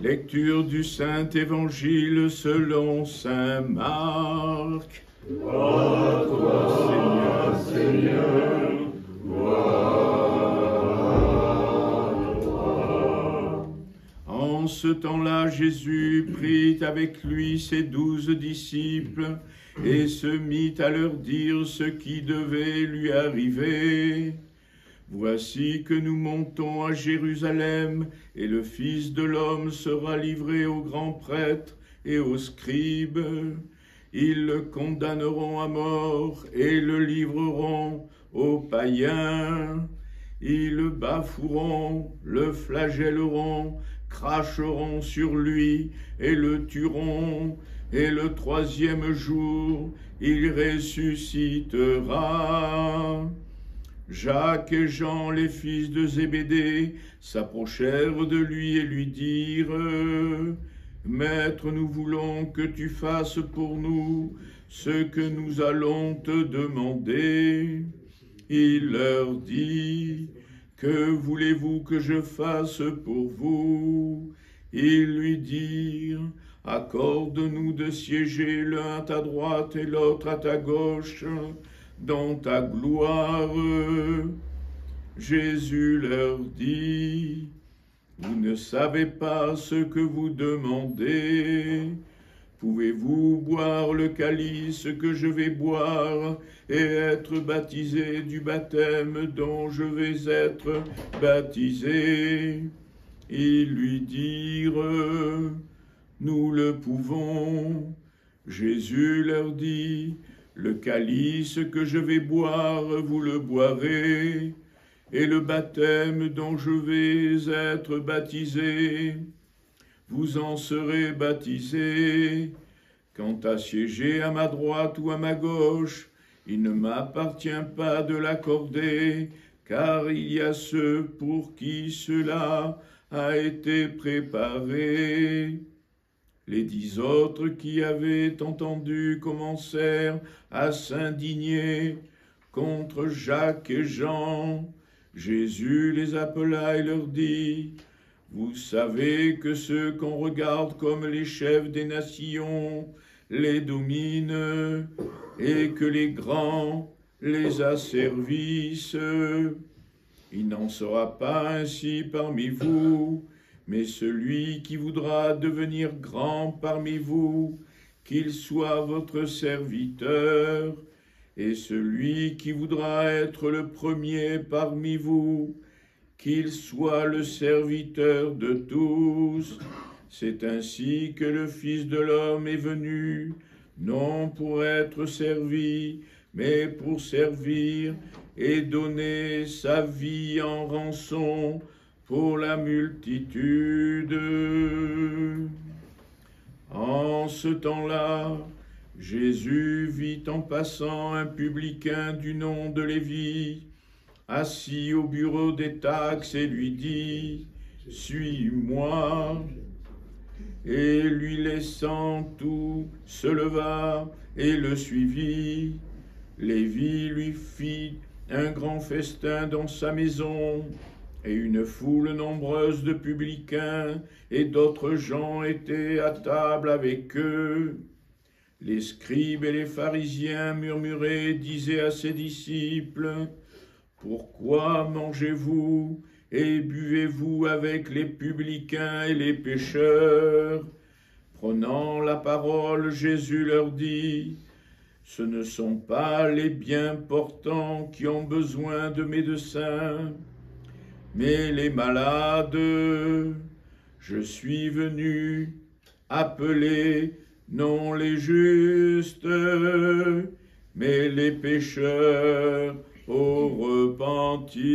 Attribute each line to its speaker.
Speaker 1: Lecture du Saint-Évangile selon saint Marc.
Speaker 2: Gloire à toi, Seigneur, gloire à toi.
Speaker 1: En ce temps-là, Jésus prit avec lui ses 12 disciples et se mit à leur dire ce qui devait lui arriver. Voici que nous montons à Jérusalem, et le Fils de l'homme sera livré aux grands prêtres et aux scribes. Ils le condamneront à mort et le livreront aux païens. Ils le bafoueront, le flagelleront, cracheront sur lui et le tueront. Et le troisième jour, il ressuscitera. Jacques et Jean, les fils de Zébédée, s'approchèrent de lui et lui dirent : « Maître, nous voulons que tu fasses pour nous ce que nous allons te demander. » Il leur dit : « Que voulez-vous que je fasse pour vous ?» Ils lui dirent : « Accorde-nous de siéger l'un à ta droite et l'autre à ta gauche dans ta gloire. » Jésus leur dit : « Vous ne savez pas ce que vous demandez. Pouvez-vous boire le calice que je vais boire et être baptisé du baptême dont je vais être baptisé ?» Ils lui dirent : « Nous le pouvons. » Jésus leur dit : « Le calice que je vais boire, vous le boirez, et le baptême dont je vais être baptisé, vous en serez baptisés. Quant à siéger à ma droite ou à ma gauche, il ne m'appartient pas de l'accorder, car il y a ceux pour qui cela a été préparé. » Les 10 autres qui avaient entendu commencèrent à s'indigner contre Jacques et Jean. Jésus les appela et leur dit : « Vous savez que ceux qu'on regarde comme les chefs des nations les dominent, et que les grands les asservissent. Il n'en sera pas ainsi parmi vous, mais celui qui voudra devenir grand parmi vous, qu'il soit votre serviteur, et celui qui voudra être le premier parmi vous, qu'il soit le serviteur de tous. C'est ainsi que le Fils de l'homme est venu, non pour être servi, mais pour servir et donner sa vie en rançon pour la multitude. » En ce temps-là, Jésus vit en passant un publicain du nom de Lévi, assis au bureau des taxes, et lui dit : « Suis-moi. » Et lui laissant tout, se leva et le suivit. Lévi lui fit un grand festin dans sa maison, et une foule nombreuse de publicains et d'autres gens étaient à table avec eux. Les scribes et les pharisiens murmuraient, disaient à ses disciples : « Pourquoi mangez-vous et buvez-vous avec les publicains et les pécheurs ?» Prenant la parole, Jésus leur dit : « Ce ne sont pas les bien portants qui ont besoin de médecins, mais les malades. Je suis venu appeler non les justes, mais les pécheurs au repentir. »